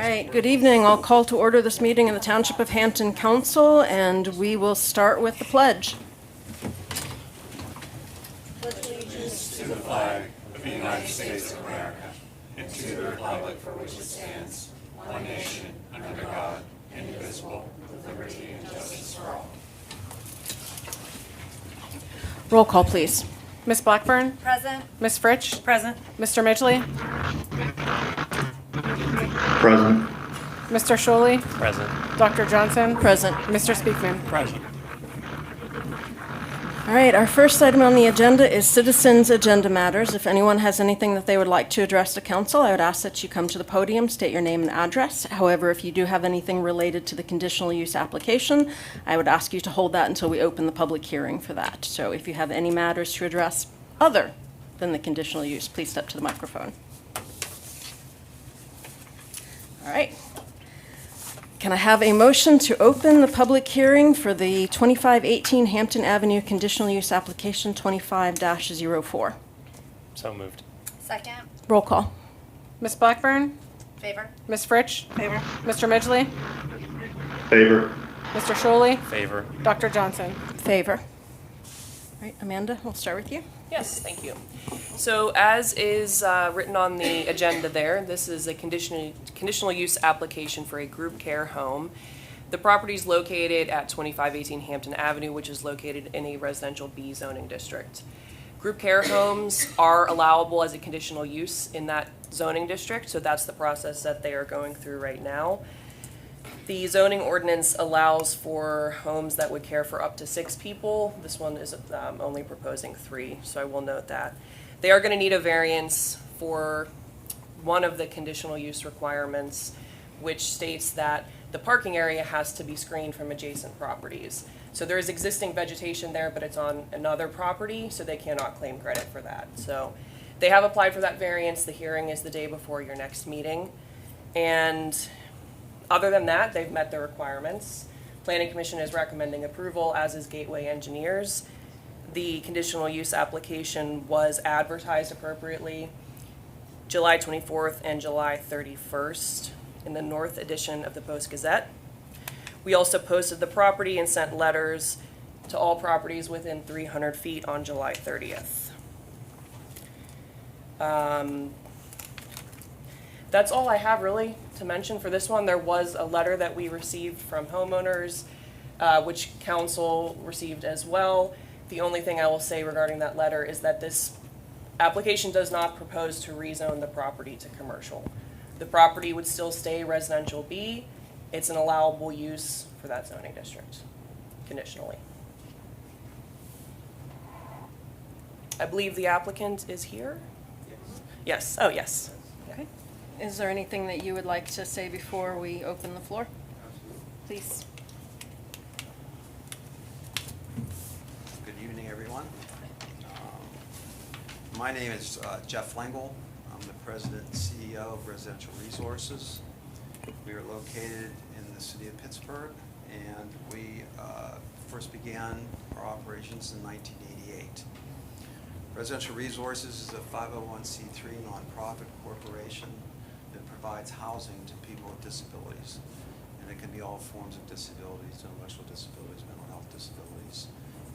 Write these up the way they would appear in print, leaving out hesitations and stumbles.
right, good evening. I'll call to order this meeting in the Township of Hampton Council, and we will start with the pledge. To the flag of the United States of America and to the republic for which it stands, one nation, under God, indivisible, with liberty and justice for all. Roll call, please. Ms. Blackburn? Present. Ms. Fritsch? Present. Mr. Midgley? Present. Mr. Scholle? Present. Dr. Johnson? Present. Mr. Speakman? Present. All right, our first item on the agenda is citizens' agenda matters. If anyone has anything that they would like to address to council, I would ask that you come to the podium, state your name and address. However, if you do have anything related to the conditional use application, I would ask you to hold that until we open the public hearing for that. So if you have any matters to address other than the conditional use, please step to the microphone. All right. Can I have a motion to open the public hearing for the 2518 Hampton Avenue Conditional Use Application 25-04? So moved. Second. Roll call. Ms. Blackburn? Favor. Ms. Fritsch? Favor. Mr. Midgley? Favor. Mr. Scholle? Favor. Dr. Johnson? Favor. All right, Amanda, we'll start with you. Yes, thank you. So as is written on the agenda there, this is a conditional use application for a group care home. The property is located at 2518 Hampton Avenue, which is located in a residential B zoning district. Group care homes are allowable as a conditional use in that zoning district, so that's the process that they are going through right now. The zoning ordinance allows for homes that would care for up to 6 people. This one is only proposing 3, so I will note that. They are going to need a variance for one of the conditional use requirements, which states that the parking area has to be screened from adjacent properties. So there is existing vegetation there, but it's on another property, so they cannot claim credit for that. So they have applied for that variance. The hearing is the day before your next meeting. And other than that, they've met the requirements. Planning Commission is recommending approval, as is Gateway Engineers. The conditional use application was advertised appropriately July 24th and July 31st in the North edition of the Post-Gazette. We also posted the property and sent letters to all properties within 300 feet on July 30th. That's all I have really to mention for this one. There was a letter that we received from homeowners, which council received as well. The only thing I will say regarding that letter is that this application does not propose to rezone the property to commercial. The property would still stay residential B. It's an allowable use for that zoning district, conditionally. I believe the applicant is here? Yes. Oh, yes. Okay. Is there anything that you would like to say before we open the floor? Please. Good evening, everyone. My name is Jeff Lengel. I'm the President and CEO of Residential Resources. We are located in the city of Pittsburgh, and we first began our operations in 1988. Residential Resources is a 501c3 nonprofit corporation that provides housing to people with disabilities. And it can be all forms of disabilities, intellectual disabilities, mental health disabilities,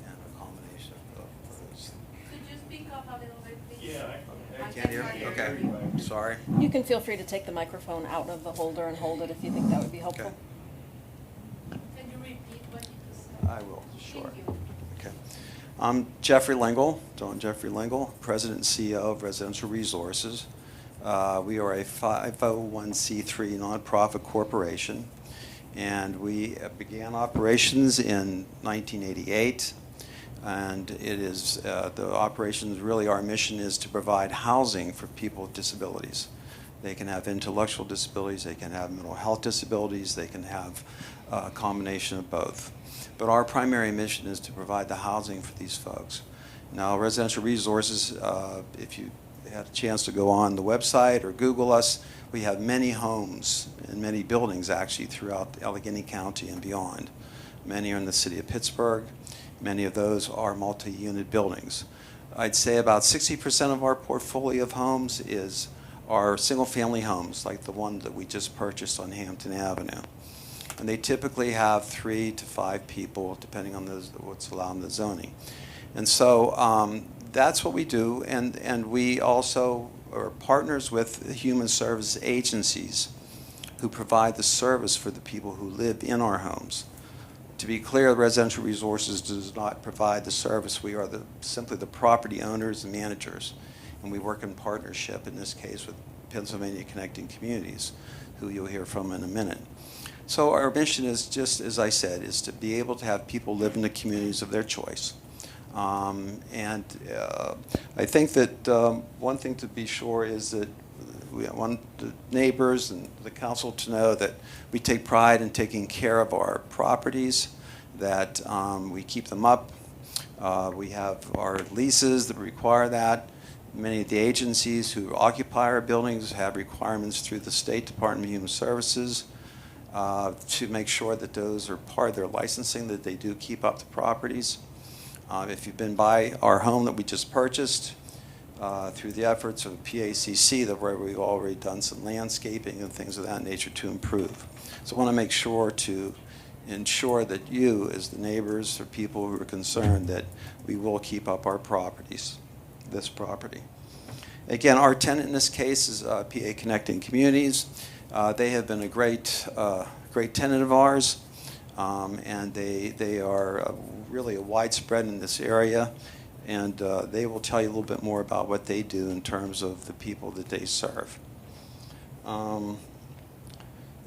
and a combination of those. Could you speak up a little bit, please? Yeah. Can't hear? Okay, sorry. You can feel free to take the microphone out of the holder and hold it if you think that would be helpful. Okay. Can you repeat what you just said? I will, sure. Thank you. Okay. I'm Jeffrey Lengel, John Jeffrey Lengel, President and CEO of Residential Resources. We are a 501c3 nonprofit corporation, and we began operations in 1988. And it is the operations, really our mission is to provide housing for people with disabilities. They can have intellectual disabilities, they can have mental health disabilities, they can have a combination of both. But our primary mission is to provide the housing for these folks. Now, Residential Resources, if you had a chance to go on the website or Google us, we have many homes and many buildings actually throughout Allegheny County and beyond. Many are in the city of Pittsburgh. Many of those are multi-unit buildings. I'd say about 60% of our portfolio of homes is are single-family homes, like the one that we just purchased on Hampton Avenue. And they typically have 3 to 5 people, depending on what's allowed in the zoning. And so that's what we do, and we also are partners with human service agencies who provide the service for the people who live in our homes. To be clear, Residential Resources does not provide the service. We are simply the property owners and managers, and we work in partnership, in this case, with Pennsylvania Connecting Communities, who you'll hear from in a minute. So our mission is, just as I said, is to be able to have people live in the communities of their choice. I think that one thing to be sure is that we want the neighbors and the council to know that we take pride in taking care of our properties, that we keep them up. We have our leases that require that. Many of the agencies who occupy our buildings have requirements through the State Department of Human Services to make sure that those are part of their licensing, that they do keep up the properties. If you've been by our home that we just purchased, through the efforts of PACC, where we've already done some landscaping and things of that nature to improve. So I want to make sure to ensure that you, as the neighbors or people who are concerned, that we will keep up our properties, this property. Again, our tenant in this case is PA Connecting Communities. They have been a great tenant of ours, and they are really widespread in this area. And they will tell you a little bit more about what they do in terms of the people that they serve.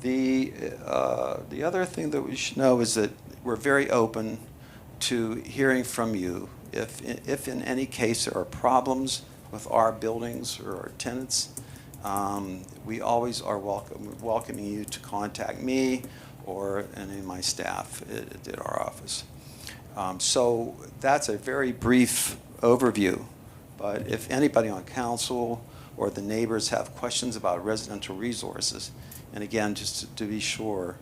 The other thing that we should know is that we're very open to hearing from you. If in any case there are problems with our buildings or our tenants, we always are welcoming you to contact me or any of my staff at our office. So that's a very brief overview, but if anybody on council or the neighbors have questions about Residential Resources, and again, just to be sure,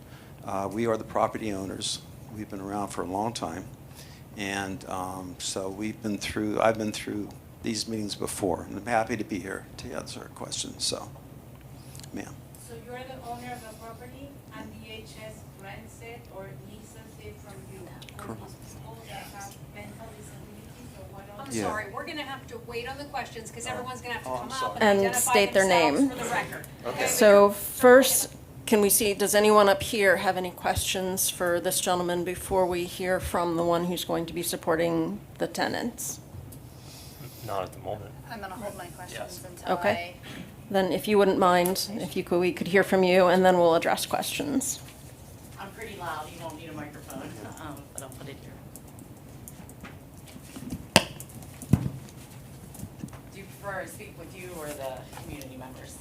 we are the property owners. We've been around for a long time, and so I've been through these meetings before, and I'm happy to be here to answer questions. So, ma'am. So you're the owner of the property and DHS rents it or leases it from you? For these people that have mental disabilities or what else? I'm Yeah. sorry, we're gonna have to wait on the questions because everyone's gonna have to Oh, come I'm up sorry. and And identify state their themselves name. for the record. Okay. So first, can we see, does anyone up here have any questions for this gentleman before we hear from the one who's going to be supporting the tenants? Not at the moment. I'm gonna hold my questions until Okay. Then if you wouldn't mind, we could hear from you, and then we'll address questions. I'm pretty loud, you won't need a microphone, but I'll put it here. Do you prefer to speak with you or the community members?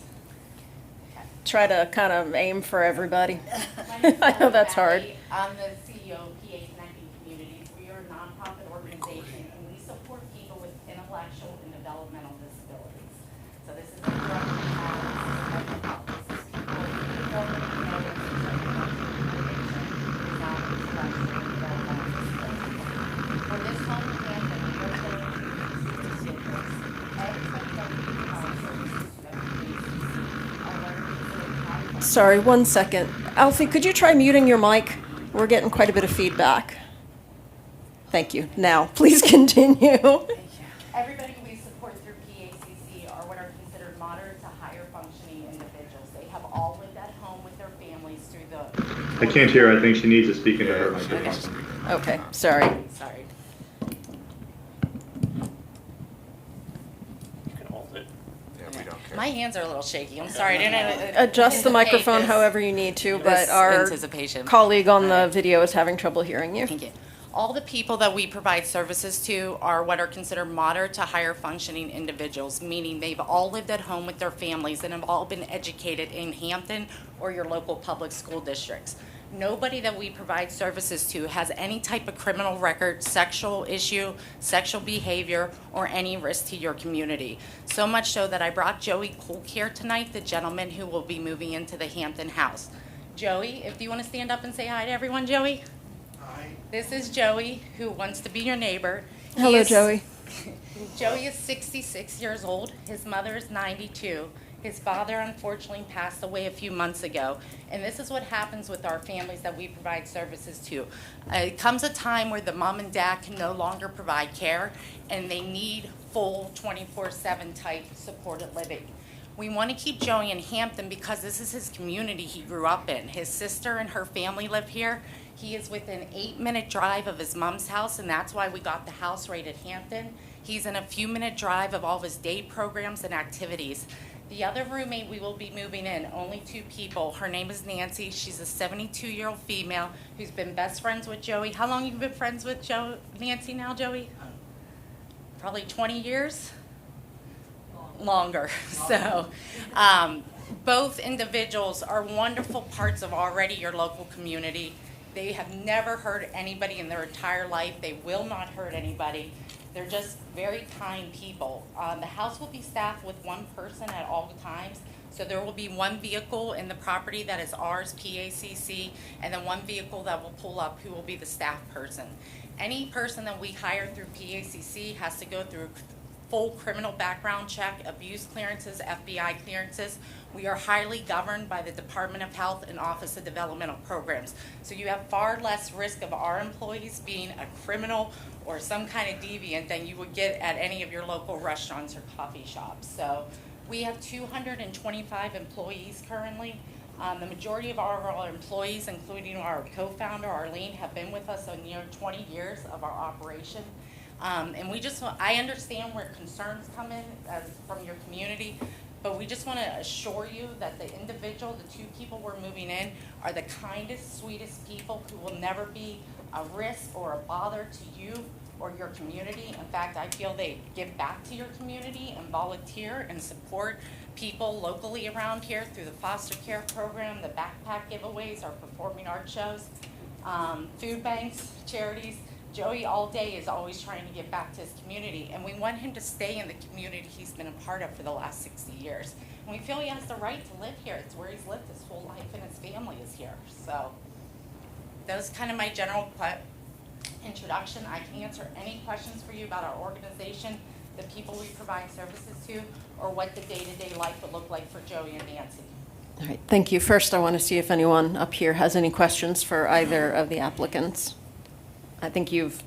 Try to kind of aim for everybody. My name's I know Kelly that's hard. Valley. I'm the CEO of PA Connecting Communities. We are a nonprofit organization and we support people with intellectual and developmental disabilities. So this is a direct impact. This is people who don't know what's not intellectual and developmental disabilities. For this home and the we're going to use everybody that we provide services to at PACC are learning to Sorry, 1 second. Alfie, could you try muting your mic? We're getting quite a bit of feedback. Thank you. Now, please continue. Everybody we support through PACC are what are considered moderate to higher functioning individuals. They have all lived at home with their families through the... I can't hear her. I think she needs to speak into her microphone. Okay, sorry. Sorry. You can hold it. My hands are a little shaky. I'm sorry. Adjust the microphone however you need to, but our anticipation. colleague on the Alright. video is having trouble hearing you. Thank you. All the people that we provide services to are what are considered moderate to higher functioning individuals, meaning they've all lived at home with their families and have all been educated in Hampton or your local public school districts. Nobody that we provide services to has any type of criminal record, sexual issue, sexual behavior, or any risk to your community. So much so that I brought Joey Kolk here tonight, the gentleman who will be moving into the Hampton house. Joey, if you want to stand up and say hi to everyone, Joey? This is Joey, who wants to be your neighbor. He Hello, is- Joey. Joey is 66 years old. His mother is 92. His father unfortunately passed away a few months ago, and this is what happens with our families that we provide services to. It comes a time where the mom and dad can no longer provide care, and they need full 24/7 type supported living. We want to keep Joey in Hampton because this is his community he grew up in. His sister and her family live here. He is within 8-minute drive of his mom's house, and that's why we got the house rated Hampton. He's in a few-minute drive of all of his day programs and activities. The other roommate we will be moving in, only 2 people. Her name is Nancy. She's a 72-year-old female who's been best friends with Joey. How long have you been friends with Nancy now, Joey? Probably 20 years? Longer. So both individuals are wonderful parts of already your local community. They have never hurt anybody in their entire life. They will not hurt anybody. They're just very kind people. The house will be staffed with 1 person at all times. So there will be 1 vehicle in the property that is ours, PACC, and then 1 vehicle that will pull up who will be the staff person. Any person that we hire through PACC has to go through full criminal background check, abuse clearances, FBI clearances. We are highly governed by the Department of Health and Office of Developmental Programs. So you have far less risk of our employees being a criminal or some kind of deviant than you would get at any of your local restaurants or coffee shops. So we have 225 employees currently. The majority of our employees, including our co-founder, Arlene, have been with us a near 20 years of our operation. And we just want, I understand where concerns come in from your community, but we just want to assure you that the individual, the 2 people we're moving in, are the kindest, sweetest people who will never be a risk or a bother to you or your community. In fact, I feel they give back to your community and volunteer and support people locally around here through the foster care program, the backpack giveaways, our performing art shows, food banks, charities. Joey all day is always trying to give back to his community, and we want him to stay in the community he's been a part of for the last 60 years. And we feel he has the right to live here. It's where he's lived his whole life, and his family is here. So that was kind of my general introduction. I can answer any questions for you about our organization, the people we provide services to, or what the day-to-day life would look like for Joey and Nancy. All right, thank you. First, I want to see if anyone up here has any questions for either of the applicants. I think you've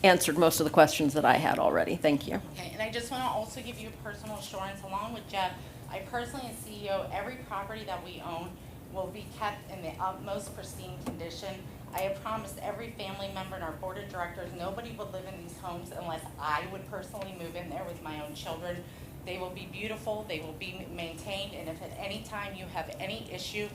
answered most of the questions that I had already. Thank you. Okay, and I just want to also give you personal assurance, along with Jeff, I personally as CEO, every property that we own will be kept in the utmost pristine condition. I have promised every family member and our board of directors, nobody would live in these homes unless I would personally move in there with my own children. They will be beautiful, they will be maintained, and if at any time you have any issue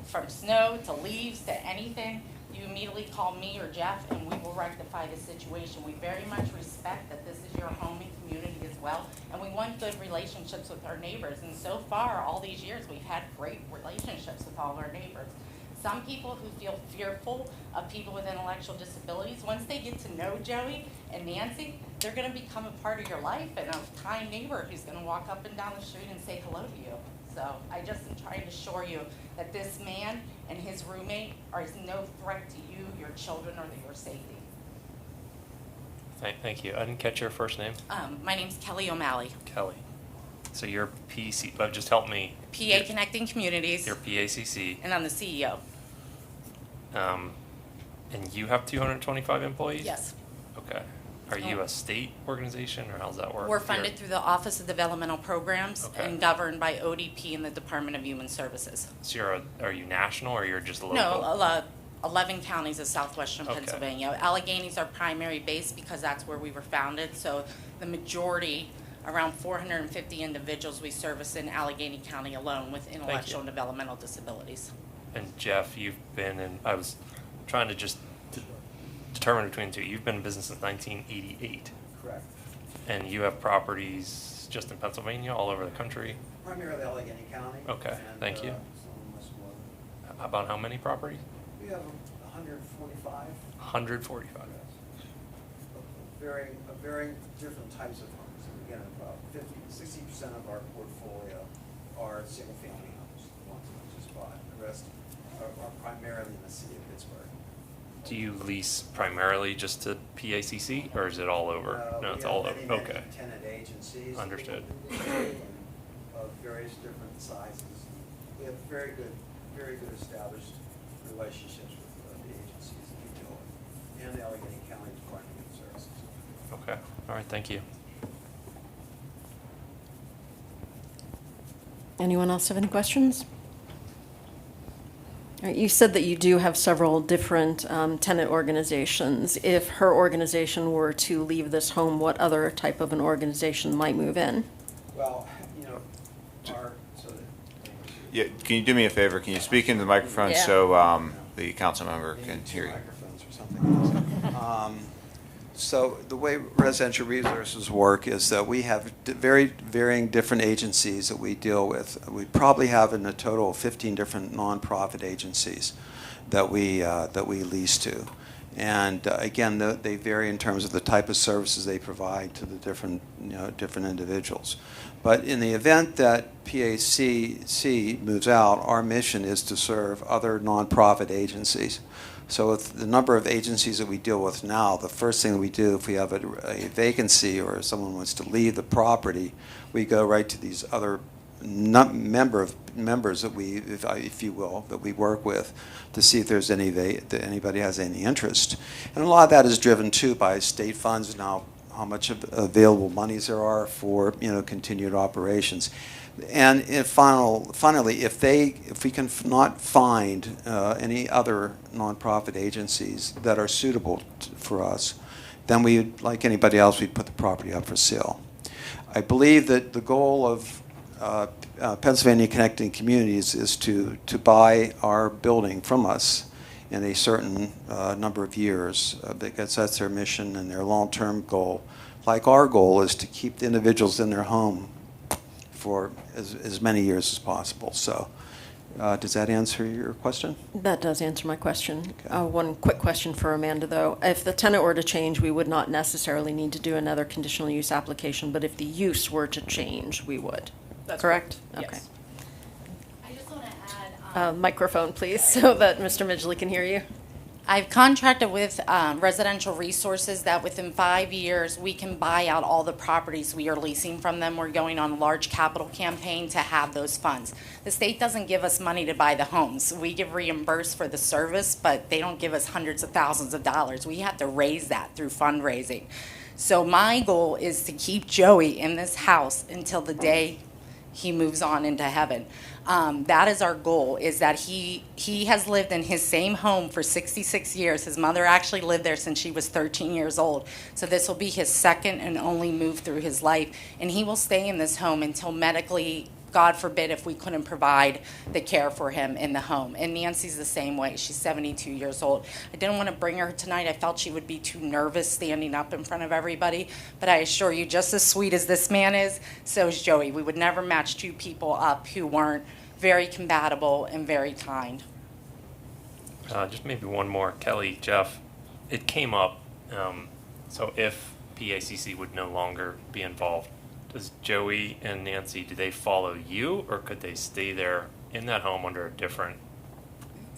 from snow to leaves to anything, you immediately call me or Jeff and we will rectify the situation. We very much respect that this is your home and community as well, and we want good relationships with our neighbors. And so far, all these years, we've had great relationships with all of our neighbors. Some people who feel fearful of people with intellectual disabilities, once they get to know Joey and Nancy, they're going to become a part of your life and a kind neighbor who's going to walk up and down the street and say hello to you. So I just am trying to assure you that this man and his roommate are no threat to you, your children, or your safety. Thank you. I didn't catch your first name. My name's Kelly O'Malley, Kelly. So you're PC, but just help me. PA Connecting Communities, You're PACC. and I'm the CEO. And you have 225 employees? Yes. Okay. Are you a state organization, or how's that work? We're funded through the Office of Developmental Programs Okay. and governed by ODP and the Department of Human Services. So are you national, or you're just local? No, 11 counties of southwestern Okay. Pennsylvania. Allegheny's our primary base because that's where we were founded. So the majority, around 450 individuals we service in Allegheny County alone with intellectual and developmental disabilities. And Jeff, you've been in, I was trying to just determine between the two. You've been in business since 1988. Correct. And you have properties just in Pennsylvania, all over the country? Primarily Allegheny County. Okay, and, thank you. some Westmoreland. About how many properties? We have 145. 145. Varying different types of homes. And again, about 60% of our portfolio are single-family homes, the ones that we just bought. The rest are primarily in the city of Pittsburgh. Do you lease primarily just to PACC, or is it all over? No, it's all over. Okay. Tenant agencies. Understood. And, of various different sizes. We have very good established relationships with the agencies that we deal with, and the Allegheny County Department of Services. Okay, all right, thank you. Anyone else have any questions? All right, you said that you do have several different tenant organizations. If her organization were to leave this home, what other type of an organization might move in? Well, Yeah, can you do me a favor? Can you speak into the microphone Yeah. so the council member can hear you? Microphones or something. So the way residential resources work is that we have very varying different agencies that we deal with. We probably have in a total of 15 different nonprofit agencies that we lease to. And again, they vary in terms of the type of services they provide to the different individuals. But in the event that PACC moves out, our mission is to serve other nonprofit agencies. So with the number of agencies that we deal with now, the first thing that we do if we have a vacancy or if someone wants to leave the property, we go right to these other members that we, if you will, that we work with to see if there's anybody has any interest. And a lot of that is driven too by state funds now, how much of available monies there are for continued operations. And finally, if we can not find any other nonprofit agencies that are suitable for us, then we, like anybody else, we'd put the property up for sale. I believe that the goal of Pennsylvania Connecting Communities is to buy our building from us in a certain number of years, because that's their mission and their long-term goal. Like our goal is to keep the individuals in their home for as many years as possible. So does that answer your question? That does answer my question. Okay. One quick question for Amanda, though. If the tenant were to change, we would not necessarily need to do another conditional use application, but if the use were to change, we would. That's Correct? Yes. Okay. I just want to add. Microphone, please, so that Mr. Midgley can hear you. I've contracted with Residential Resources that within 5 years, we can buy out all the properties we are leasing from them. We're going on a large capital campaign to have those funds. The state doesn't give us money to buy the homes. We get reimbursed for the service, but they don't give us hundreds of thousands of dollars. We have to raise that through fundraising. So my goal is to keep Joey in this house until the day he moves on into heaven. That is our goal, is that he has lived in his same home for 66 years. His mother actually lived there since she was 13 years old. So this will be his second and only move through his life. And he will stay in this home until medically, God forbid, if we couldn't provide the care for him in the home. And Nancy's the same way. She's 72 years old. I didn't want to bring her tonight. I felt she would be too nervous standing up in front of everybody. But I assure you, just as sweet as this man is, so is Joey. We would never match two people up who weren't very compatible and very kind. Just maybe one more. Kelly, Jeff, it came up, so if PACC would no longer be involved, does Joey and Nancy, do they follow you, or could they stay there in that home under a different?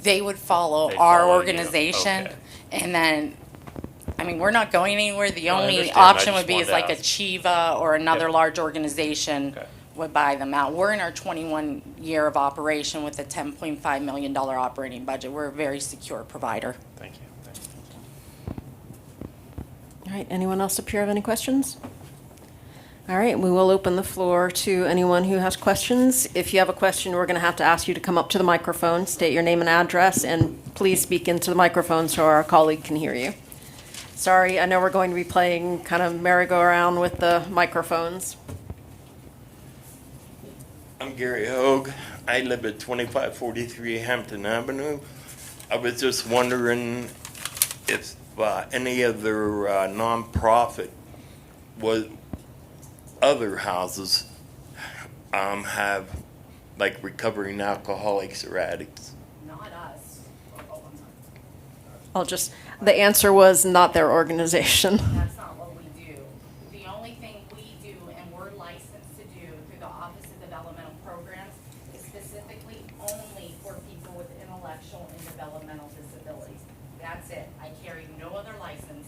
They would follow They our follow you. organization, Okay. and then, I mean, we're not going anywhere. The No, I only understand. I option just would be wanted is to like a ask. Chiva or another Yep. large organization Okay. would buy them out. We're in our 21 year of operation with a $10.5 million operating budget. We're a very secure provider. Thank you. Thank you. All right, anyone else up here have any questions? All right, we will open the floor to anyone who has questions. If you have a question, we're going to have to ask you to come up to the microphone, state your name and address, and please speak into the microphone so our colleague can hear you. Sorry, I know we're going to be playing kind of merry-go-round with the microphones. I'm Gary Hogue. I live at 2543 Hampton Avenue. I was just wondering if any other nonprofit other houses have like recovering alcoholics or addicts. Not us. The answer was not their organization. That's not what we do. The only thing we do, and we're licensed to do through the Office of Developmental Programs, is specifically only for people with intellectual and developmental disabilities. That's it. I carry no other license.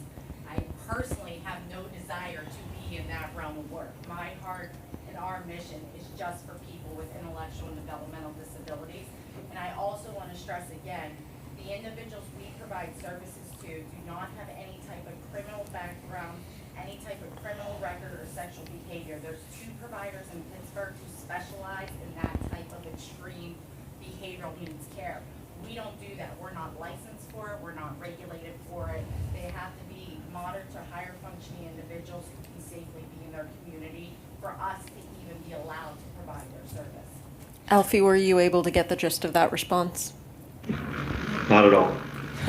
I personally have no desire to be in that realm of work. My heart and and our mission is just for people with intellectual and developmental disabilities. And I also want to stress again, the individuals we provide services to do not have any type of criminal background, any type of criminal record or sexual behavior. There's 2 providers in Pittsburgh who specialize in that type of extreme behavioral needs care. We don't do that. We're not licensed for it. We're not regulated for it. They have to be moderate to higher functioning individuals who can safely be in their community for us to even be allowed to provide their service. Alfie, were you able to get the gist of that response? Not at all.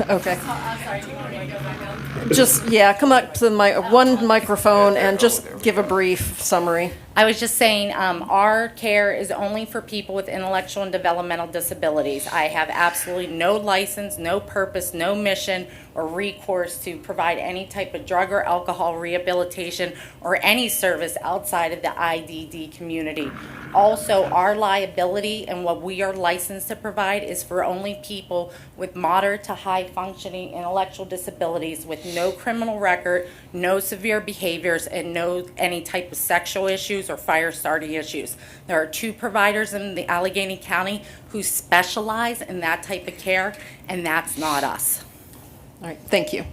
Okay. I'm sorry, do you want me to go back up? Just, yeah, come up to the one microphone and just give a brief summary. I was just saying, our care is only for people with intellectual and developmental disabilities. I have absolutely no license, no purpose, no mission, or recourse to provide any type of drug or alcohol rehabilitation or any service outside of the IDD community. Also, our liability and what we are licensed to provide is for only people with moderate to high functioning intellectual disabilities with no criminal record, no severe behaviors, and no any type of sexual issues or fire starting issues. There are 2 providers in the Allegheny County who specialize in that type of care, and that's not us. All right, thank you.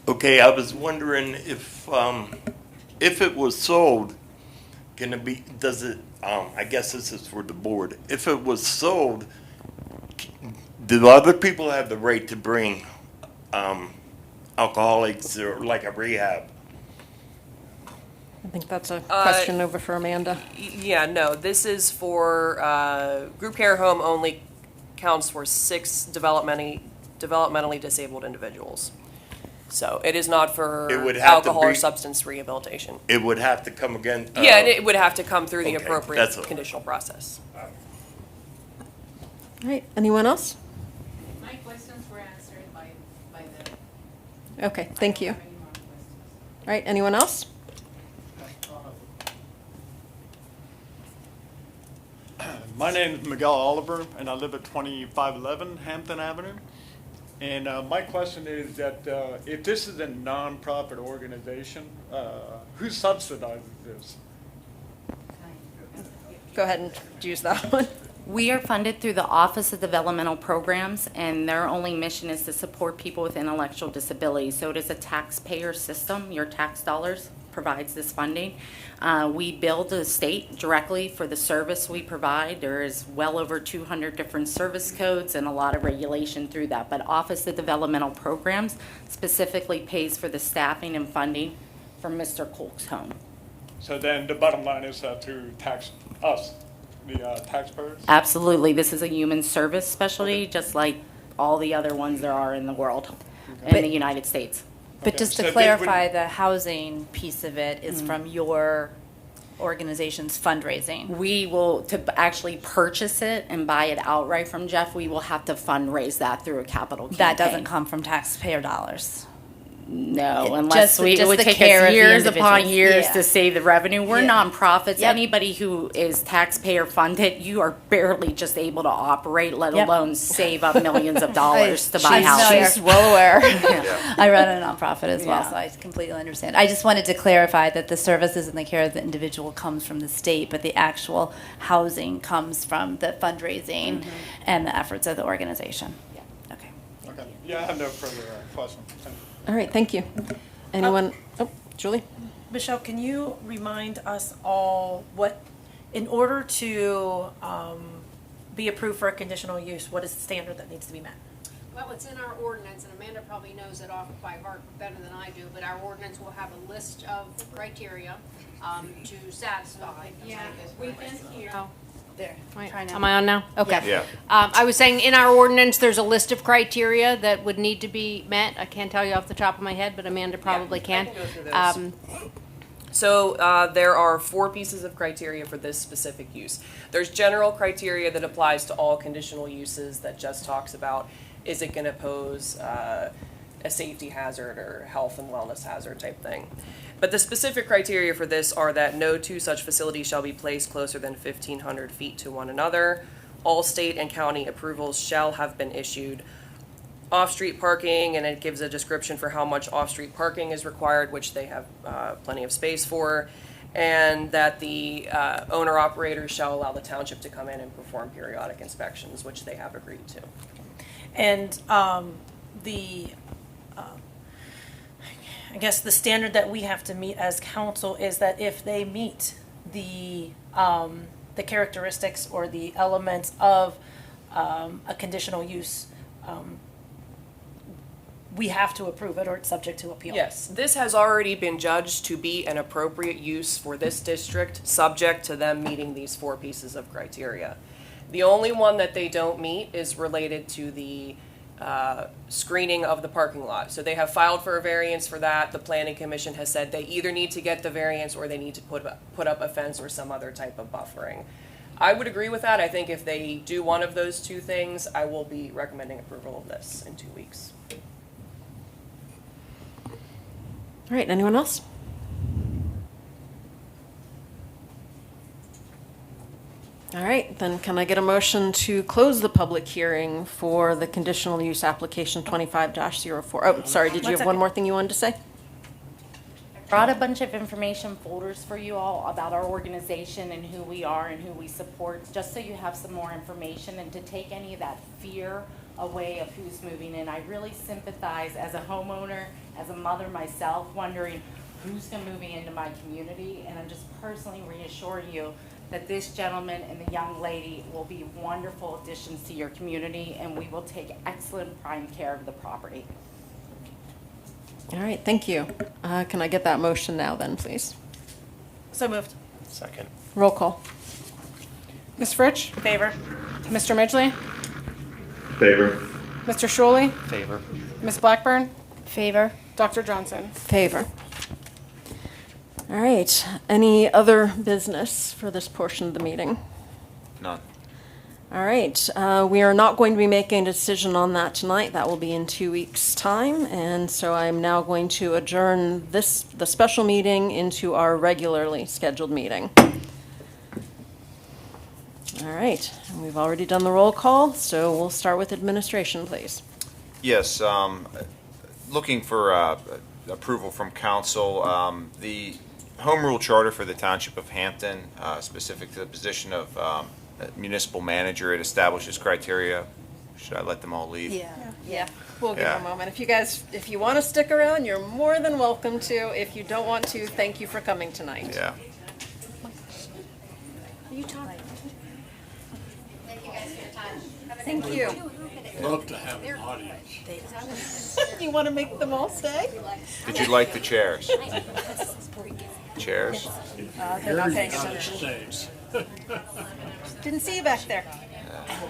Okay, I was wondering if it was sold, can it be, does it, I guess this is for the board. If it was sold, do other people have the right to bring alcoholics or like a rehab? I think that's a question over for Amanda. Yeah, no, this is for, group care home only counts for 6 developmentally disabled individuals. So it is not for It would have to alcohol or be- substance rehabilitation. It would have to come again? Yeah, and it would have to come through the okay, appropriate that's all. conditional process. All right, anyone else? My questions were answered by the. Okay, thank you. I All don't have any more questions. right, anyone else? My name is Miguel Oliver, and I live at 2511 Hampton Avenue. And my question is that if this is a nonprofit organization, who subsidizes this? Go ahead and use that one. We are funded through the Office of Developmental Programs, and their only mission is to support people with intellectual disabilities. So it is a taxpayer system. Your tax dollars provides this funding. We bill the state directly for the service we provide. There is well over 200 different service codes and a lot of regulation through that. But Office of Developmental Programs specifically pays for the staffing and funding for Mr. Kolk's home. So then the bottom line is to tax us, the taxpayers? Absolutely. This is a human service specialty, just like all the other ones there are in the world, in But- the United States. But Okay, just so to they clarify, wouldn't- the housing piece of it is from your organization's fundraising. We will, to actually purchase it and buy it outright from Jeff, we will have to fundraise that through a capital campaign. That doesn't come from taxpayer dollars. No, It- unless it just would the take care us of the years upon individuals. years Yeah. to save the revenue. We're Yeah. nonprofits. Yep. Anybody who is taxpayer funded, you are barely just able to operate, let Yep. alone save up millions of dollars to buy She's- houses. She's well aware. I run a nonprofit as well, Yeah. so I completely understand. I just wanted to clarify that the services and the care of the individual comes from the state, but the actual housing comes from the fundraising and the efforts of the organization. Okay. Okay. Yeah, I have no further questions. Thank you. All right, thank you. Anyone? Oh, Julie? Michelle, can you remind us all what, in order to be approved for a conditional use, what is the standard that needs to be met? Well, it's in our ordinance, and Amanda probably knows it off by heart better than I do, but our ordinance will have a list of criteria to satisfy. Yeah, we can hear. Oh, There. Try now. am I on now? Okay. Yeah. I was saying, in our ordinance, there's a list of criteria that would need to be met. I can't tell you off the top of my head, but Amanda probably can. go through those. So there are 4 pieces of criteria for this specific use. There's general criteria that applies to all conditional uses that Jess talks about. Is it going to pose a safety hazard or health and wellness hazard type thing? But the specific criteria for this are that no 2 such facilities shall be placed closer than 1,500 feet to one another. All state and county approvals shall have been issued. Off-street parking, and it gives a description for how much off-street parking is required, which they have plenty of space for. and that the owner-operator shall allow the township to come in and perform periodic inspections, which they have agreed to. And I guess the standard that we have to meet as council is that if they meet the characteristics or the elements of a conditional use, we have to approve it or it's subject to appeal. Yes, this has already been judged to be an appropriate use for this district, subject to them meeting these 4 pieces of criteria. The only one that they don't meet is related to the screening of the parking lot. So they have filed for a variance for that. The planning commission has said they either need to get the variance or they need to put up a fence or some other type of buffering. I would agree with that. I think if they do one of those 2 things, I will be recommending approval of this in 2 weeks. All right, anyone else? All right, then can I get a motion to close the public hearing for the conditional use application 25-04? Oh, sorry, did you have one more thing you wanted to say? Brought a bunch of information folders for you all about our organization and who we are and who we support, just so you have some more information and to take any of that fear away of who's moving in. I really sympathize as a homeowner, as a mother myself, wondering who's going to move into my community, and I'm just personally reassuring you that this gentleman and the young lady will be wonderful additions to your community, and we will take excellent prime care of the property. All right, thank you. Can I get that motion now then, please? So moved. Second. Roll call. Ms. Fritsch? Favor. Mr. Midgley? Favor. Mr. Shuley? Favor. Ms. Blackburn? Favor? Dr. Johnson? Favor. All right, any other business for this portion of the meeting? None. All right, we are not going to be making a decision on that tonight. That will be in 2 weeks' time. And so I'm now going to adjourn the special meeting into our regularly scheduled meeting. All right, and we've already done the roll call, so we'll start with administration, please. Yes, looking for approval from council. The home rule charter for the Township of Hampton, specific to the position of municipal manager, it establishes criteria. Should I let them all leave? Yeah. We'll give Yeah. a moment. If you want to stick around, you're more than welcome to. If you don't want to, thank you for coming tonight. Yeah. You talk. Thank you guys for your time. Thank you. Love to have an audience. You want to make them all stay? Did you like the chairs? Chairs? They're not paying attention. Didn't see you back there.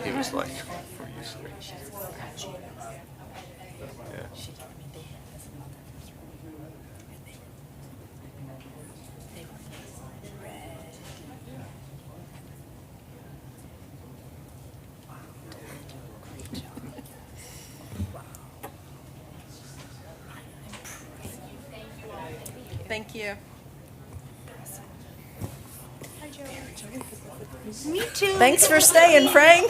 He was like, Thank you. Me too. Thanks for staying, Frank.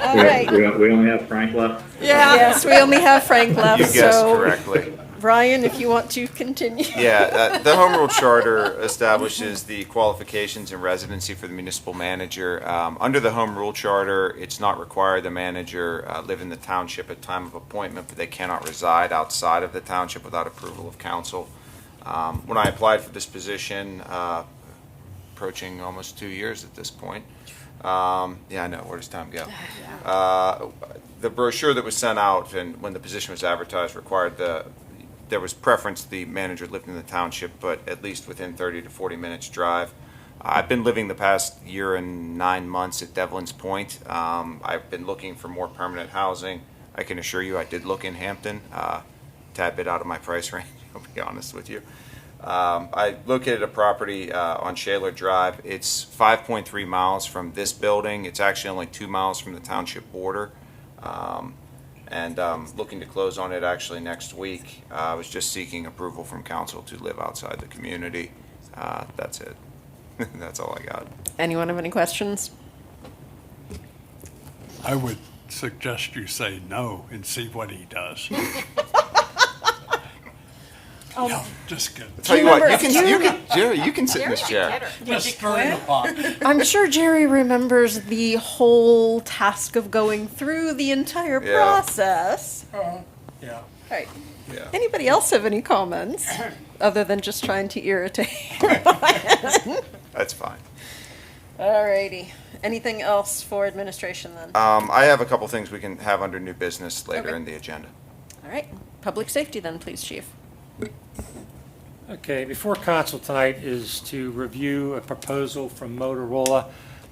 All right. We only have Frank left? Yes, we only have Frank left, you guessed so correctly. Brian, if you want to continue. Yeah, the Home Rule Charter establishes the qualifications and residency for the municipal manager. Under the Home Rule Charter, it's not required the manager live in the township at time of appointment, but they cannot reside outside of the township without approval of council. When I applied for this position, approaching almost 2 years at this point. Yeah, I know, where does time go? The brochure that was sent out and when the position was advertised required there was preference the manager lived in the township, but at least within 30 to 40 minutes drive. I've been living the past year and 9 months at Devlin's Point. I've been looking for more permanent housing. I can assure you I did look in Hampton, tad bit out of my price range, I'll be honest with you. I located a property on Shaler Drive. It's 5.3 miles from this building. It's actually only 2 miles from the township border. And looking to close on it actually next week. I was just seeking approval from council to live outside the community. That's it. That's all I got. Anyone have any questions? I would suggest you say no and see what he does. Just kidding. Tell you what, remember- Jerry, you can sit in this chair. Just stirring the pot. I'm sure Jerry remembers the whole task of going through the entire Yeah. process. Yeah. Right. Yeah. Anybody else have any comments other than just trying to irritate? That's fine. Alrighty. Anything else for administration then? I have a couple things we can have under new business later Okay. in the agenda. All right. Public safety then, please, Chief. Okay, before council tonight is to review a proposal from Motorola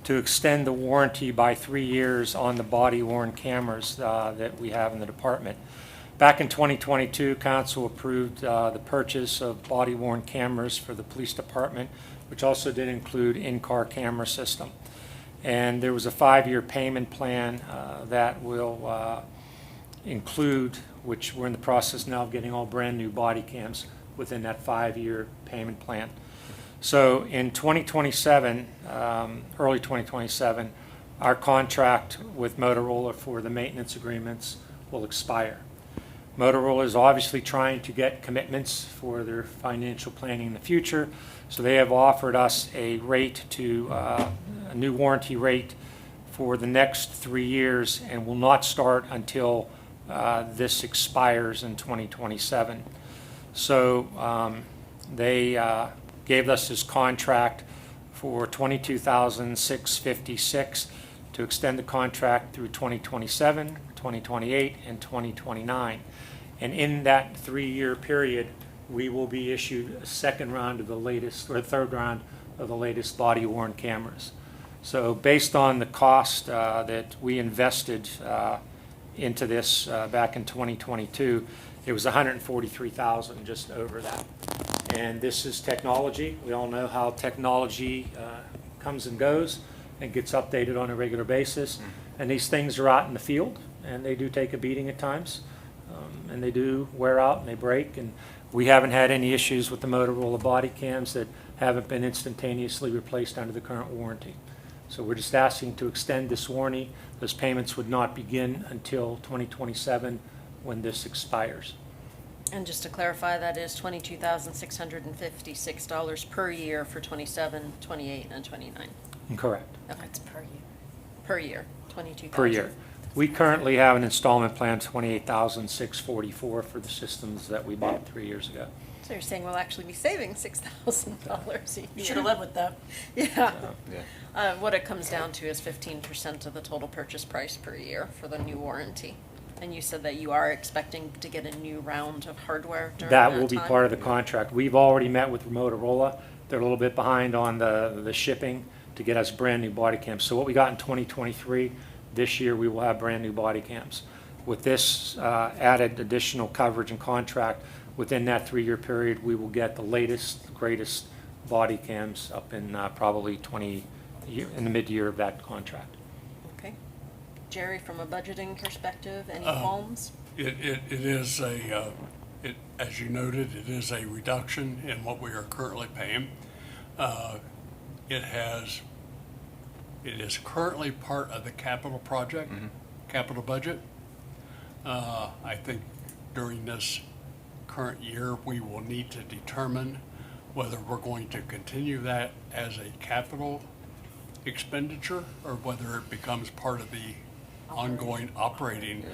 to extend the warranty by 3 years on the body-worn cameras that we have in the department. Back in 2022, council approved the purchase of body-worn cameras for the police department, which also did include in-car camera system. And there was a 5-year payment plan that will include, which we're in the process now of getting all brand-new body cams within that 5-year payment plan. So in 2027, early 2027, our contract with Motorola for the maintenance agreements will expire. Motorola is obviously trying to get commitments for their financial planning in the future, so they have offered us a rate to, a new warranty rate for the next 3 years and will not start until this expires in 2027. So they gave us this contract for $22,656 to extend the contract through 2027, 2028, and 2029. And in that 3-year period, we will be issued a second round of the latest, or third round of the latest body-worn cameras. So based on the cost that we invested into this back in 2022, it was $143,000, just over that. And this is technology. We all know how technology comes and goes and gets updated on a regular basis. And these things are out in the field, and they do take a beating at times. And they do wear out and they break. And we haven't had any issues with the Motorola body cams that haven't been instantaneously replaced under the current warranty. So we're just asking to extend this warranty. Those payments would not begin until 2027 when this expires. And just to clarify, that is $22,656 per year for 27, 28, and 29. Correct. Okay. That's per year. Per year, 22,000. Per year. We currently have an installment plan, $28,644 for the systems that we bought 3 years ago. So you're saying we'll actually be saving $6,000 a year? You should have led with that. Yeah. Yeah. What it comes down to is 15% of the total purchase price per year for the new warranty. And you said that you are expecting to get a new round of hardware during that That will be time? part of the contract. We've already met with Motorola. They're a little bit behind on the shipping to get us brand-new body cams. So what we got in 2023, this year we will have brand-new body cams. With this added additional coverage and contract, within that 3-year period, we will get the latest, greatest body cams up in probably in the mid-year of that contract. Okay. Jerry, from a budgeting perspective, any qualms? It is as you noted, it is a reduction in what we are currently paying. It is currently part of the capital project, capital budget. I think during this current year, we will need to determine whether we're going to continue that as a capital expenditure or whether it becomes part of the ongoing operating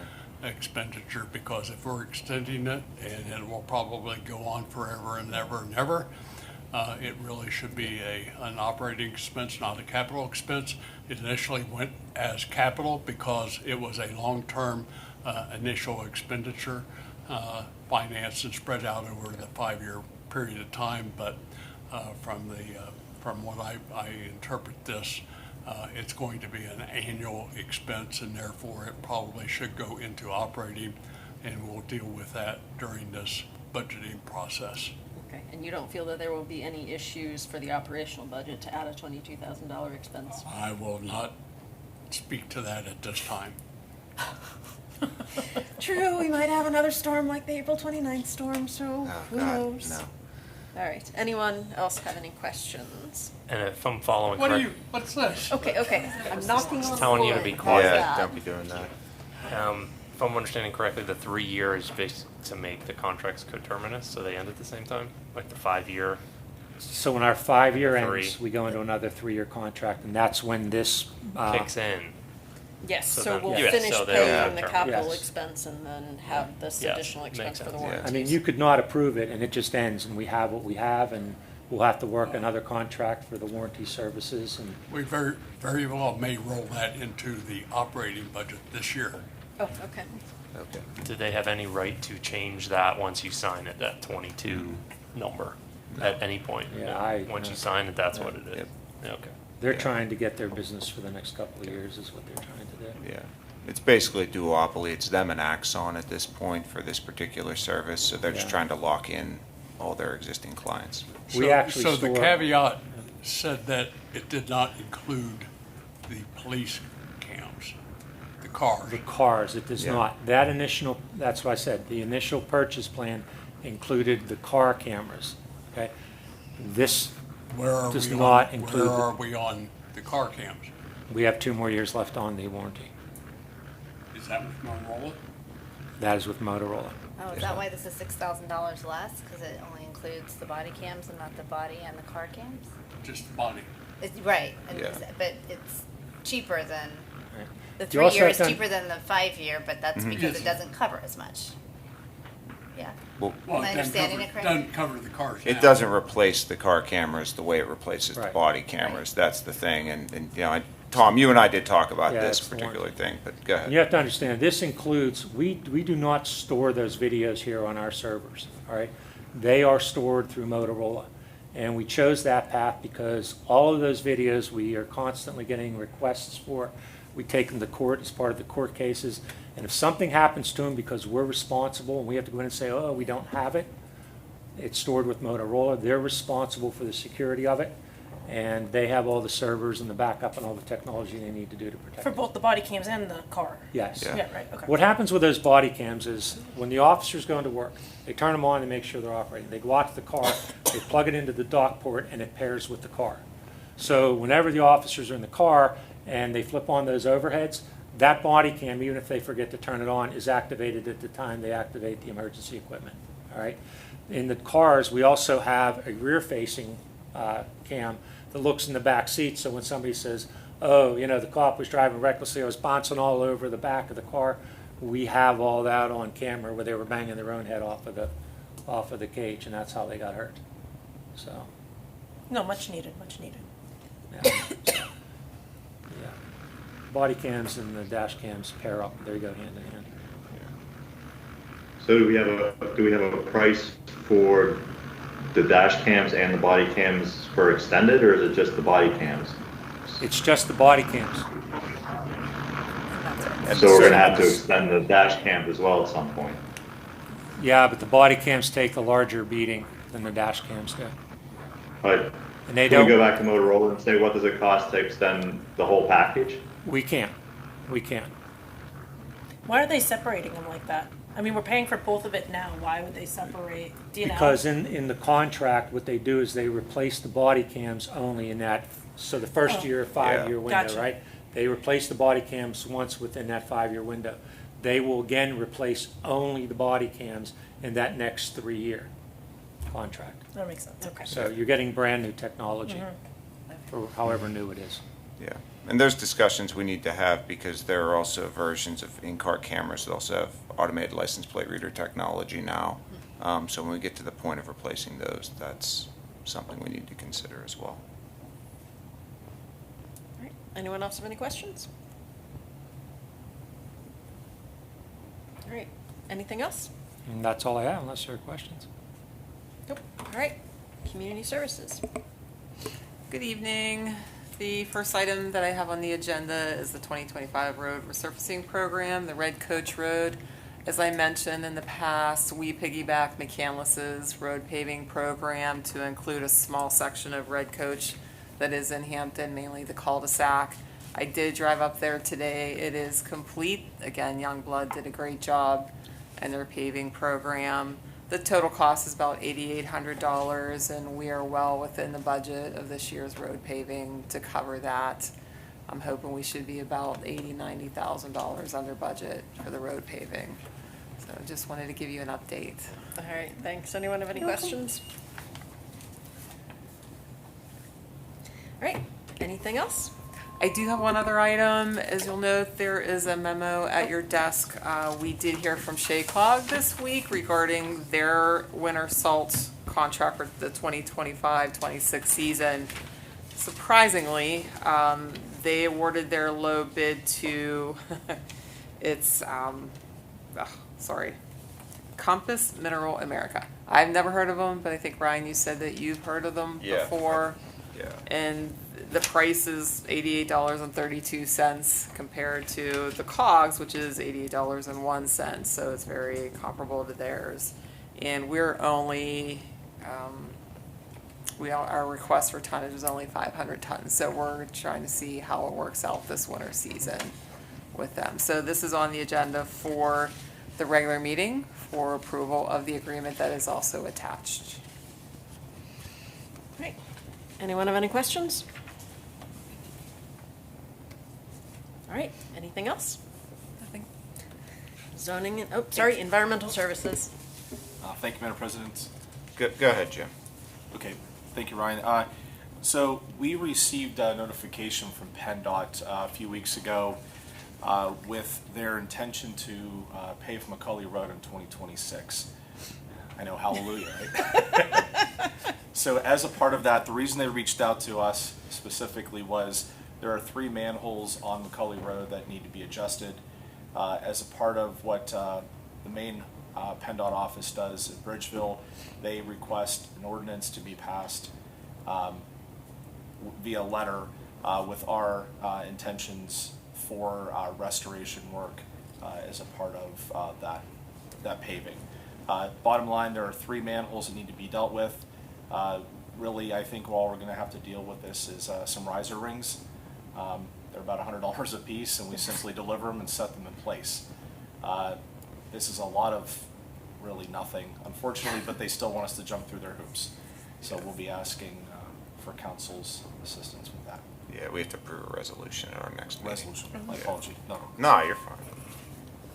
expenditure, because if we're extending it, and it will probably go on forever and ever and ever, it really should be an operating expense, not a capital expense. It initially went as capital because it was a long-term initial expenditure, financed and spread out over the 5-year period of time. But from what I interpret this, it's going to be an annual expense, and therefore it probably should go into operating, and we'll deal with that during this budgeting process. Okay, and you don't feel that there will be any issues for the operational budget to add a $22,000 expense? I will not speak to that at this time. True, we might have another storm like the April 29th storm, so who knows? No. All right, anyone else have any questions? And if I'm following correct, What's this? Okay, I'm knocking on telling you to wood. be How's quiet. Yeah, that? don't be doing that. if I'm understanding correctly, the 3-year is based to make the contracts coterminous, so they end at the same time? Like the 5-year? So when our 5-year Three. ends, we go into another 3-year contract, and that's when this, Kicks in. Yes, So so then- we'll yeah, finish so they'll paying have the term. capital Yes. expense and then have this Yes, additional makes expense for the sense. warranties. I mean, you could not approve it, and it just ends, and we have what we have, and we'll have to work another contract for the warranty services, and We very well may roll that into the operating budget this year. Oh, okay. Okay. Do they have any right to change that once you sign it, that 22 number, at any point? Yeah, Once you sign it, that's what it is? Yep. Okay. they're trying to get their business for the next couple of years is what they're trying to do. Yeah. It's basically a duopoly. It's them and Axon at this point for this particular service, so they're just Yeah. trying to lock in all their existing clients. We actually So the store- caveat said that it did not include the police cams, the cars. The cars, it does Yeah. not. That initial, that's what I said, the initial purchase plan included the car cameras, okay? This, Where are does we not on, include where the- are we on the car cams? we have 2 more years left on the warranty. Is that with Motorola? That is with Motorola. Oh, is that why this is $6,000 less? Because it only includes the body cams and not the body and the car cams? Just the body. Right, and Yeah. but it's cheaper than, the You also 3-year have is to- cheaper than the 5-year, but that's Mhm. because Yes. it doesn't cover as much. Yeah. Well, Well, Am I it doesn't understanding cover- it correctly? Doesn't cover the cars it now. doesn't replace the car cameras the way it replaces the Right. body cameras. That's the thing. And you know, Tom, you and I did talk about Yeah, this it's the particular warranty. thing, but go And ahead. you have to understand, this includes, we do not store those videos here on our servers, all right? They are stored through Motorola. And we chose that path because all of those videos, we are constantly getting requests for. We take them to court as part of the court cases. And if something happens to them because we're responsible and we have to go in and say, oh, we don't have it, it's stored with Motorola. They're responsible for the security of it. And they have all the servers and the backup and all the technology they need to do to protect For it. both the body cams and the car? Yes. Yeah. Yeah, right, okay. What happens with those body cams is when the officers go into work, they turn them on and make sure they're operating. They go out to the car, they plug it into the dock port, and it pairs with the car. So whenever the officers are in the car and they flip on those overheads, that body cam, even if they forget to turn it on, is activated at the time they activate the emergency equipment, all right? In the cars, we also have a rear-facing cam that looks in the back seat, so when somebody says, oh, you know, the cop was driving recklessly, I was bouncing all over the back of the car, we have all that on camera where they were banging their own head off of the cage, and that's how they got hurt. So, No, much needed, much needed. yeah. Yeah. Body cams and the dash cams pair up, they go hand in hand. So do we have a price for the dash cams and the body cams for extended, or is it just the body cams? It's just the body cams. So we're gonna have to extend the dash cams as well at some point. Yeah, but the body cams take a larger beating than the dash cams do. But And they can we go don't, back to Motorola and say, what does it cost to extend the whole package? we can't. Why are they separating them like that? I mean, we're paying for both of it now. Why would they separate? Do you know? Because in the contract, what they do is they replace the body cams only in that, so the first Oh. year, 5-year window, Gotcha. right? They replace the body cams once within that 5-year window. They will again replace only the body cams in that next 3-year contract. That makes sense, okay. So you're getting brand-new technology, Mhm. or however new it is. Yeah, and there's discussions we need to have because there are also versions of in-car cameras that also have automated license plate reader technology now. So when we get to the point of replacing those, that's something we need to consider as well. All right. Anyone else have any questions? All right. Anything else? And that's all I have, unless there are questions. Nope. All right. Community services. Good evening. The first item that I have on the agenda is the 2025 road resurfacing program, the Red Coach Road. As I mentioned in the past, we piggyback McCandless's road paving program to include a small section of Red Coach that is in Hampton, mainly the cul-de-sac. I did drive up there today. It is complete. Again, Youngblood did a great job in their paving program. The total cost is about $8,800, and we are well within the budget of this year's road paving to cover that. I'm hoping we should be about $80,000-$90,000 under budget for the road paving. So just wanted to give you an update. All right, thanks. Anyone have any questions? All right, anything else? I do have one other item. As you'll note, there is a memo at your desk. We did hear from Shea Clog this week regarding their winter salt contract for the 2025-26 season. Surprisingly, they awarded their low bid to, Compass Mineral America. I've never heard of them, but I think, Ryan, you said that you've heard of them before. Yeah. And the price is $88.32 compared to the COGS, which is $88.01. So it's very comparable to theirs. And we're only, our request for tonnage is only 500 tons. So we're trying to see how it works out this winter season with them. So this is on the agenda for the regular meeting for approval of the agreement that is also attached. Great. Anyone have any questions? All right, anything else? Nothing. Zoning, environmental services. Thank you, Madam President. Go ahead, Jim. Okay, thank you, Ryan. So we received a notification from PennDOT a few weeks ago with their intention to pave Macaulay Road in 2026. I know, hallelujah, right? So as a part of that, the reason they reached out to us specifically was there are 3 manholes on Macaulay Road that need to be adjusted. As a part of what the main PennDOT office does in Bridgeville, they request an ordinance to be passed via letter with our intentions for restoration work as a part of that paving. Bottom line, there are 3 manholes that need to be dealt with. Really, I think all we're going to have to deal with this is some riser rings. They're about $100 a piece, and we simply deliver them and set them in place. This is a lot of really nothing, unfortunately, but they still want us to jump through their hoops. So we'll be asking for council's assistance with that. Yeah, we have to approve a resolution at our next meeting. Resolution, my apology. No, you're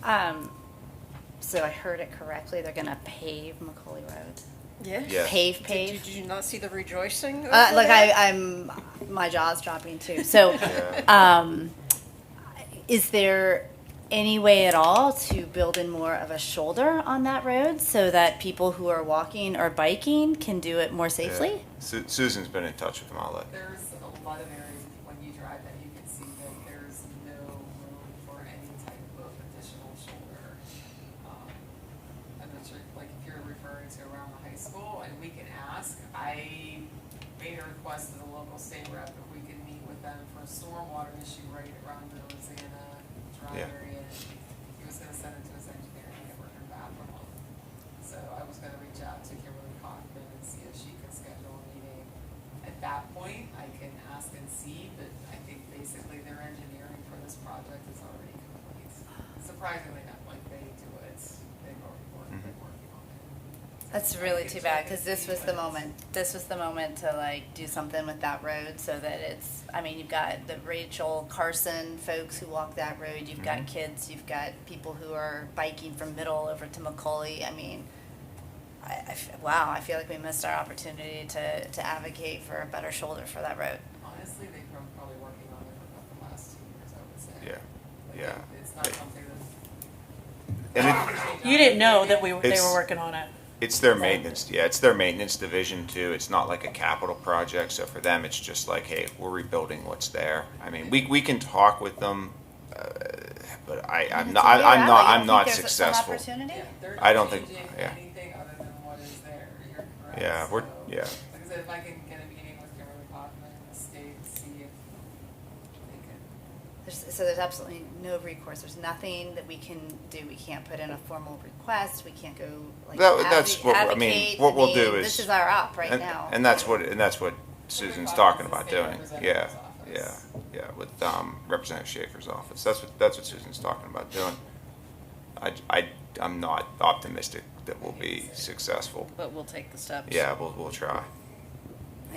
fine. So I heard it correctly, they're gonna pave Macaulay Road? Yes. Yes. Pave? Did you not see the rejoicing? Like I'm, my jaw's dropping too. So, is there any way at all to build in more of a shoulder on that road so that people who are walking or biking can do it more safely? Yeah. Susan's been in touch with them. I'll let. There's a lot of areas when you drive that you can see that there's no room for any type of additional shoulder. I'm not sure, like if you're referring to around the high school, and we can ask. I made a request to the local state rep if we could meet with them for a stormwater issue right around the Rosanna Drive area. He was gonna send it to his engineer and never heard back from him. So I was gonna reach out to Kimberly Cochran and see if she could schedule a meeting. At that point, I can ask and see, but I think basically their engineering for this project is already complete. Surprisingly enough, like they do it, they've already been working on it. That's really too bad, because this was the moment to like do something with that road so that it's, I mean, you've got the Rachel Carson folks who walk that road, you've got kids, you've got people who are biking from Middle over to Macaulay. I mean, wow, I feel like we missed our opportunity to advocate for a better shoulder for that road. Honestly, they've been probably working on it for about the last 2 years, I would say. Yeah, Like, yeah. It's not something that's. And You didn't know that they It's- were working on it. it's their maintenance. Yeah, it's their maintenance division too. It's not like a capital project. So for them, it's just like, hey, we're rebuilding what's there. I mean, we can talk with them, but I'm not successful. They're I not don't think. changing Yeah. anything other than what is there. You're correct. Yeah, So, yeah. Like I said, if I can get a meeting with Kimberly Cochran and the state, see if they can. So there's absolutely no recourse. There's nothing that we can do. We can't put in a formal request. We can't go like That's what I mean. advocate. What we'll do is this is our op right and, now. and that's what Susan's talking about doing. Yeah, with Representative Schaefer's office. That's what Susan's talking about doing. I'm not optimistic that we'll be successful. But we'll take the steps. Yeah, we'll try.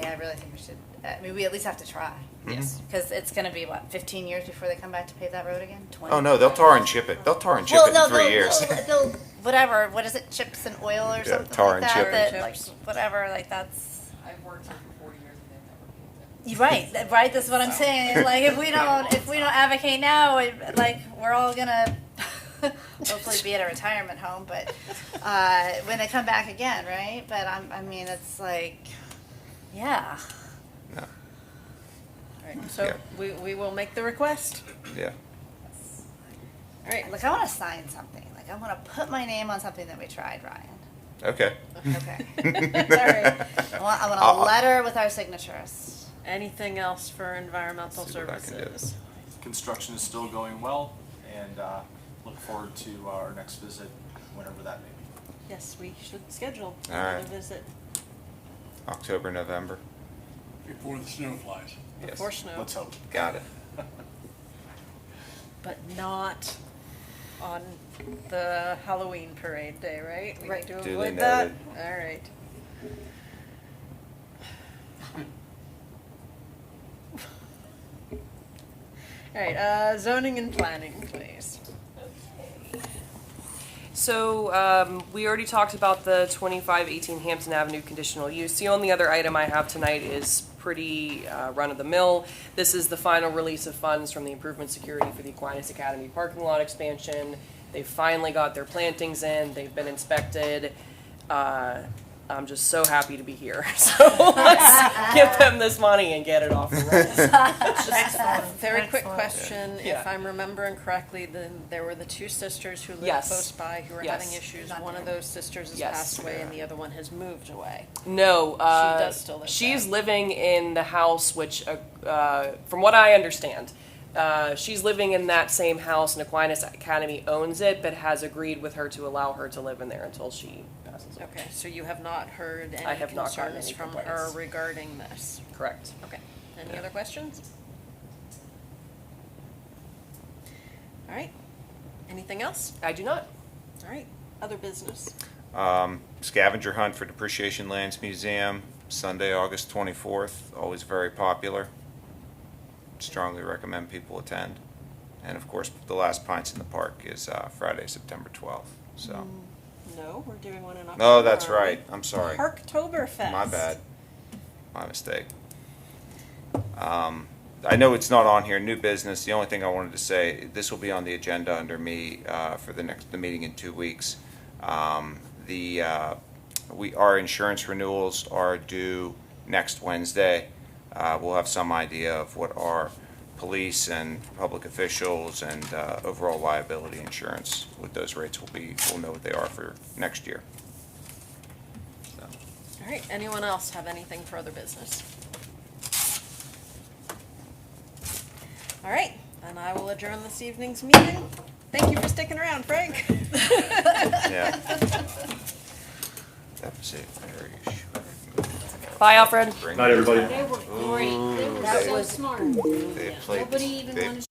Yeah, I really think we should, I mean, we at least have to try. Yes. Because it's gonna be, what, 15 years before they come back to pave that road again? 20? Oh, no, they'll tar and chip it. They'll tar and chip Well, it no, in 3 years. They'll, whatever, what is it, chips and oil or Yeah, something tar like and that? chip. That, like, whatever, like, that's. I've worked here for 40 years and they've never paid it. You're right, right, that's what I'm saying, like, if we don't advocate now, like, we're all gonna hopefully be at a retirement home, but, when they come back again, right? But I mean, it's like, yeah. No. All right, so we will make the request. Yeah. All right, look, I wanna sign something, like, I wanna put my name on something that we tried, Ryan. Okay. Okay. All right. I want a letter with our signatures. Anything else for environmental See what I can do. services? Construction is still going well, and look forward to our next visit, whenever that may be. Yes, we should schedule All right. another visit October, November. Before the snow flies. Yes. before snow, Let's hope. Got it. but not on the Halloween parade day, right? We Right. need to Duly avoid that. noted. All right. All right, zoning and planning, please. So, we already talked about the 2518 Hampton Avenue conditional use. The only other item I have tonight is pretty run-of-the-mill. This is the final release of funds from the improvement security for the Aquinas Academy parking lot expansion. They finally got their plantings in, they've been inspected. I'm just so happy to be here. So let's give them this money and get it off the rolls. Excellent. Very quick Excellent. question. Yeah. If I'm remembering correctly, then there were the two sisters who lived Yes. close by who were Yes. having issues. One of those sisters has Yes. passed away and the other one has moved away. No, She does still live she's there. living in the house, which, from what I understand, she's living in that same house, and Aquinas Academy owns it, but has agreed with her to allow her to live in there until she passes away. Okay, so you have not heard I any have not heard concerns any from her complaints. regarding this? Correct. Okay. Any other questions? All right. Anything else? I do not. All right. Other business. Scavenger hunt for Depreciation Lands Museum, Sunday, August 24th, always very popular. Strongly recommend people attend. And of course, the last Pints in the Park is Friday, September 12th, so. No, we're doing one in October. Oh, that's aren't we? right, I'm sorry. Parktoberfest. My bad. My mistake. I know it's not on here, new business. The only thing I wanted to say, this will be on the agenda under me for the meeting in 2 weeks. Our insurance renewals are due next Wednesday. We'll have some idea of what our police and public officials and overall liability insurance, what those rates will be. We'll know what they are for next year. So. All right. Anyone else have anything for other business? All right. Then I will adjourn this evening's meeting. Thank you for sticking around, Frank. Yeah. That was it. Very short. Bye, Alfred. Night, everybody. They were great. They were so smart. They played. Nobody even they wanted